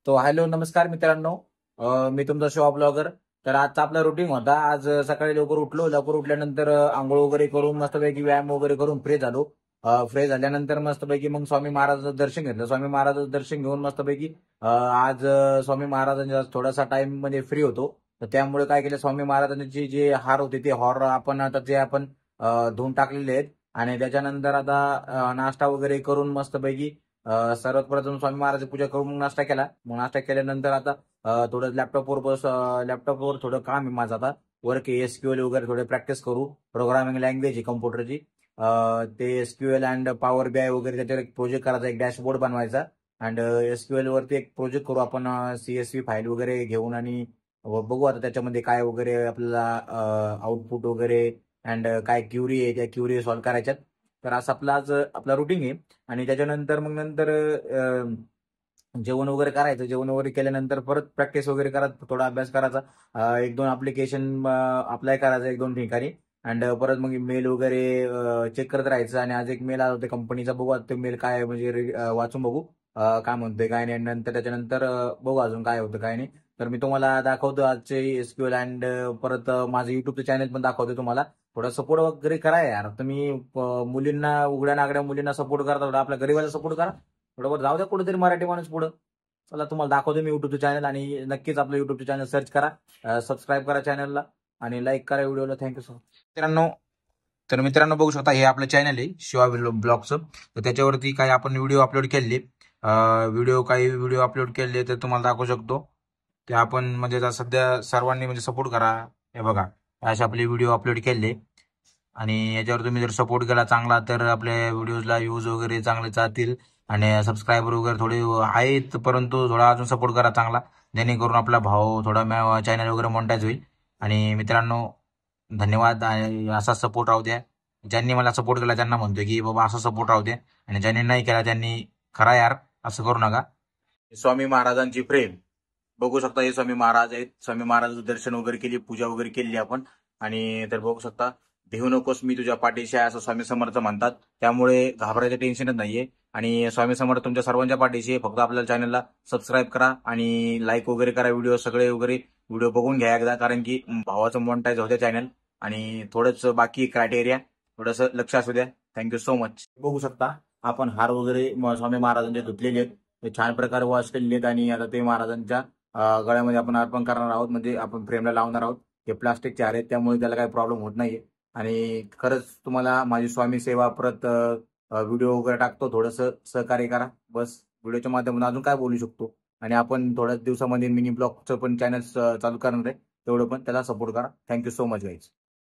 तो हॅलो नमस्कार मित्रांनो. मी तुमचा शिवा ब्लॉगर. तर आजचा आपला रुटीन होता. आज सकाळी लवकर उठलो. लवकर उठल्यानंतर आंघोळ वगैरे करून मस्तपैकी व्यायाम वगैरे करून फ्रेश झालो. फ्रेश झाल्यानंतर मस्तपैकी मग स्वामी महाराजांचं दर्शन घेतलं. स्वामी महाराजांचं दर्शन घेऊन मस्तपैकी आज स्वामी महाराजांचा थोडासा टाइम म्हणजे फ्री होतो. तर त्यामुळे काय केलं, स्वामी महाराजांचे जे हार होते ते हार आपण आता जे आपण धुवून टाकलेले आहेत. आणि त्याच्यानंतर आता नाश्ता वगैरे करून मस्तपैकी सर्वात प्रथम स्वामी महाराज पूजा करून मग नाश्ता केला. मग नाश्ता केल्यानंतर आता थोडं लॅपटॉपवर थोडं काम आहे माझं आता. वर्क एसक्यूएल वगैरे थोडे प्रॅक्टिस करू. प्रोग्रामिंग लँग्वेज आहे कम्प्युटरची. ते एसक्यूएल अँड पॉवर बीआय वगैरे त्याच्यावर एक प्रोजेक्ट करायचा, एक डॅशबोर्ड बनवायचा. अँड एसक्यूएल वरती एक प्रोजेक्ट करू आपण, सीएसव्ही फाईल वगैरे घेऊन. आणि बघू आता त्याच्यामध्ये काय वगैरे आपल्याला आउटपुट वगैरे अँड काय क्युरी आहे त्या क्युरी सॉल्व्ह करायच्यात. तर असं आपला आज आपला रुटीन आहे. आणि त्याच्यानंतर मग नंतर जेवण वगैरे करायचं. जेवण वगैरे केल्यानंतर परत प्रॅक्टिस वगैरे करायचं, थोडा अभ्यास करायचा. एक दोन ऍप्लिकेशन अप्लाय करायचं एक दोन ठिकाणी. अँड परत मग मेल वगैरे चेक करत राहायचं. आणि आज एक मेल आला होता कंपनीचा, बघू आता ते मेल काय आहे, म्हणजे वाचून बघू काय म्हणतोय काय नाही. नंतर त्याच्यानंतर बघू अजून काय होतं काय नाही. तर मी तुम्हाला दाखवतो आजचे एसक्यूएल. अँड परत माझं युट्यूबचं चॅनल पण दाखवतो तुम्हाला. थोडा सपोर्ट वगैरे करा यार तुम्ही. मुलींना, उघड्या नागड्या मुलींना सपोर्ट करता, थोडा आपल्या गरीबाला सपोर्ट करा. थोडंफार जाऊ द्या कुठेतरी मराठी माणूस पुढं. चला तुम्हाला दाखवतो मी युट्यूबचं चॅनल. आणि नक्कीच आपलं युट्यूबचं चॅनल सर्च करा, सबस्क्राईब करा चॅनलला आणि लाईक करा व्हिडिओला. थँक्यू सो मच मित्रांनो. तर मित्रांनो बघू शकता, हे आपलं चॅनल आहे शिवा ब्लॉगचं. तर त्याच्यावरती काही आपण व्हिडिओ अपलोड केले. काही व्हिडिओ अपलोड केले तर तुम्हाला दाखवू शकतो. ते आपण म्हणजे आता सध्या सर्वांनी म्हणजे सपोर्ट करा. हे बघा, असे आपले व्हिडिओ अपलोड केले. आणि याच्यावर तुम्ही जर सपोर्ट केला चांगला तर आपल्या व्हिडिओजला व्ह्यूज वगैरे चांगले जातील. आणि सबस्क्रायबर वगैरे थोडे आहेत, परंतु थोडा अजून सपोर्ट करा चांगला, जेणेकरून आपला भाव थोडा चॅनल वगैरे मोनेटाईज होईल. आणि मित्रांनो धन्यवाद. आणि असा सपोर्ट राहू द्या. ज्यांनी मला सपोर्ट केला त्यांना म्हणतोय की बाबा असा सपोर्ट राहू द्या. आणि ज्यांनी नाही केला त्यांनी खरा यार असं करू नका. स्वामी महाराजांची प्रेम बघू शकता. हे स्वामी महाराज आहेत. स्वामी महाराजांचं दर्शन वगैरे केली, पूजा वगैरे केली आपण. आणि तर बघू शकता, भिवू नकोस मी तुझ्या पाठीशी आहे असं स्वामी समर्थ म्हणतात. त्यामुळे घाबरायचं टेन्शनच नाहीये. आणि स्वामी समर्थ तुमच्या सर्वांच्या पाठीशी आहे. फक्त आपल्या चॅनलला सबस्क्राईब करा आणि लाईक वगैरे करा. व्हिडिओ सगळे वगैरे व्हिडिओ बघून घ्या एकदा, कारण की भावाचं मोनेटाईज होते चॅनल. आणि थोडंच बाकी क्रायटेरिया, थोडंसं लक्ष असू द्या. Thank you so much. बघू शकता आपण हार वगैरे स्वामी महाराजांचे धुतलेले आहेत. ते छान प्रकारे वॉश केलेले आहेत. आणि आता ते महाराजांच्या गळ्यामध्ये आपण अर्पण करणार आहोत, म्हणजे आपण फ्रेमला लावणार आहोत. हे प्लास्टिकचे हार आहेत त्यामुळे त्याला काही प्रॉब्लेम होत नाहीये. आणि खरंच तुम्हाला माझी स्वामी सेवा परत व्हिडिओ वगैरे टाकतो, थोडंसं सहकार्य करा बस. व्हिडिओच्या माध्यमातून अजून काय बोलू शकतो. आणि आपण थोड्याच दिवसामध्ये मिनी ब्लॉगचं पण चॅनल चालू करणार आहे, तेवढं पण त्याला सपोर्ट करा. Thank you so much guys.